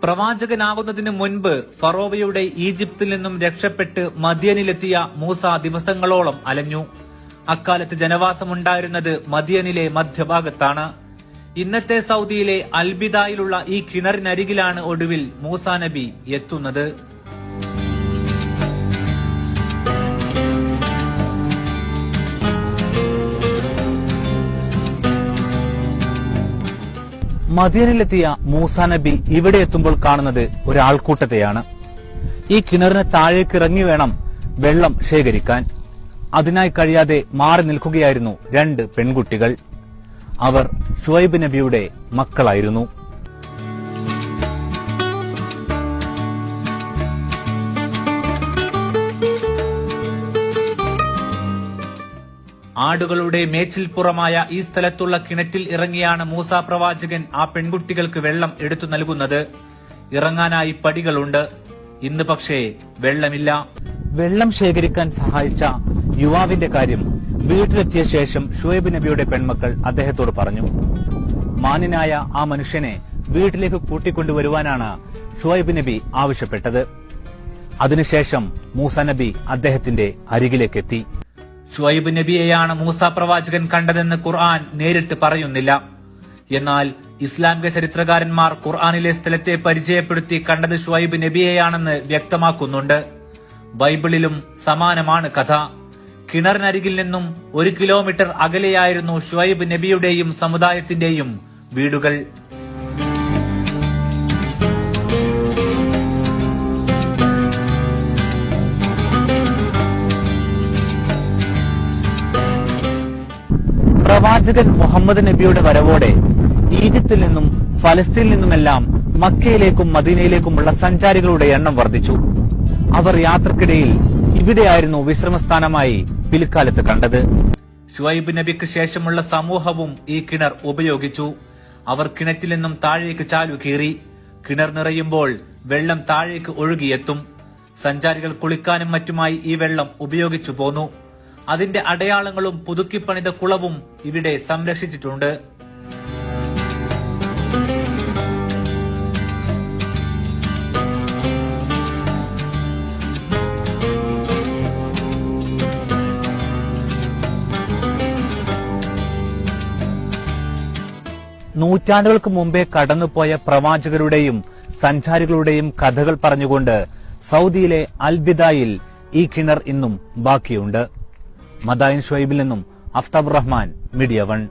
പ്രവാചകനാകുന്നതിന് മുൻപ് ഫറോവയുടെ ഈജിപ്തിൽ നിന്നും രക്ഷപ്പെട്ട് മദിയനിലെത്തിയ മൂസ ദിവസങ്ങളോളം അലഞ്ഞു. അക്കാലത്ത് ജനവാസമുണ്ടായിരുന്നത് മദിയനിലെ മധ്യഭാഗത്താണ്. ഇന്നത്തെ സൗദിയിലെ അൽബിദായിലുള്ള ഈ കിണറിനരികിലാണ് ഒടുവിൽ മൂസ നബി എത്തുന്നത്. മദിയനിലെത്തിയ മൂസ നബി ഇവിടെ എത്തുമ്പോൾ കാണുന്നത് ഒരാൾക്കൂട്ടത്തെയാണ്. ഈ കിണറിന് താഴേക്ക് ഇറങ്ങി വേണം വെള്ളം ശേഖരിക്കാൻ. അതിനായി കഴിയാതെ മാറി നിൽക്കുകയായിരുന്നു 2 പെൺകുട്ടികൾ. അവർ ഷുഐബ് നബിയുടെ മക്കളായിരുന്നു. ആടുകളുടെ മേച്ചിൽപ്പുറമായ ഈ സ്ഥലത്തുള്ള കിണറ്റിൽ ഇറങ്ങിയാണ് മൂസ പ്രവാചകൻ ആ പെൺകുട്ടികൾക്ക് വെള്ളം എടുത്തു നൽകുന്നത്. ഇറങ്ങാനായി പടികളുണ്ട്. ഇന്ന് പക്ഷേ വെള്ളമില്ല. വെള്ളം ശേഖരിക്കാൻ സഹായിച്ച യുവാവിന്റെ കാര്യം വീട്ടിലെത്തിയ ശേഷം ഷുഐബ് നബിയുടെ പെൺമക്കൾ അദ്ദേഹത്തോട് പറഞ്ഞു. മാന്യനായ ആ മനുഷ്യനെ വീട്ടിലേക്ക് കൂട്ടിക്കൊണ്ടുവരുവാനാണ് ഷുഐബ് നബി ആവശ്യപ്പെട്ടത്. അതിനുശേഷം മൂസ നബി അദ്ദേഹത്തിന്റെ അരികിലേക്കെത്തി. ഷുഐബ് നബിയെയാണ് മൂസ പ്രവാചകൻ കണ്ടതെന്ന് ഖുർആൻ നേരിട്ട് പറയുന്നില്ല. എന്നാൽ ഇസ്ലാമിക ചരിത്രകാരന്മാർ ഖുർആനിലെ സ്ഥലത്തെ പരിചയപ്പെടുത്തി കണ്ടത് ഷുഐബ് നബിയെയാണെന്ന് വ്യക്തമാക്കുന്നുണ്ട്. ബൈബിളിലും സമാനമാണ് കഥ. കിണറിനരികിൽ നിന്നും 1 കിലോമീറ്റർ അകലെയായിരുന്നു ഷുഐബ് നബിയുടെയും സമുദായത്തിന്റെയും വീടുകൾ. പ്രവാചകൻ മുഹമ്മദ് നബിയുടെ വരവോടെ ഈജിപ്തിൽ നിന്നും ഫലസ്തീനിൽ നിന്നുമെല്ലാം മക്കയിലേക്കും മദീനയിലേക്കുമുള്ള സഞ്ചാരികളുടെ എണ്ണം വർദ്ധിച്ചു. അവർ യാത്രക്കിടയിൽ ഇവിടെയായിരുന്നു വിശ്രമസ്ഥാനമായി പിൽക്കാലത്ത് കണ്ടത്. ഷുഐബ് നബിക്ക് ശേഷമുള്ള സമൂഹവും ഈ കിണർ ഉപയോഗിച്ചു. അവർ കിണറ്റിൽ നിന്നും താഴേക്ക് ചാലു കീറി. കിണർ നിറയുമ്പോൾ വെള്ളം താഴേക്ക് ഒഴുകിയെത്തും. സഞ്ചാരികൾ കുളിക്കാനും മറ്റുമായി ഈ വെള്ളം ഉപയോഗിച്ചു പോന്നു. അതിന്റെ അടയാളങ്ങളും പുതുക്കിപ്പണിത കുളവും ഇവിടെ സംരക്ഷിച്ചിട്ടുണ്ട്. നൂറ്റാണ്ടുകൾക്ക് മുമ്പേ കടന്നുപോയ പ്രവാചകരുടെയും സഞ്ചാരികളുടെയും കഥകൾ പറഞ്ഞുകൊണ്ട് സൗദിയിലെ അൽബിദായിൽ ഈ കിണർ ഇന്നും ബാക്കിയുണ്ട്. മദായിൻ ഷുഐബിൽ നിന്നും അഫ്താബ് റഹ്മാൻ, മീഡിയ 1.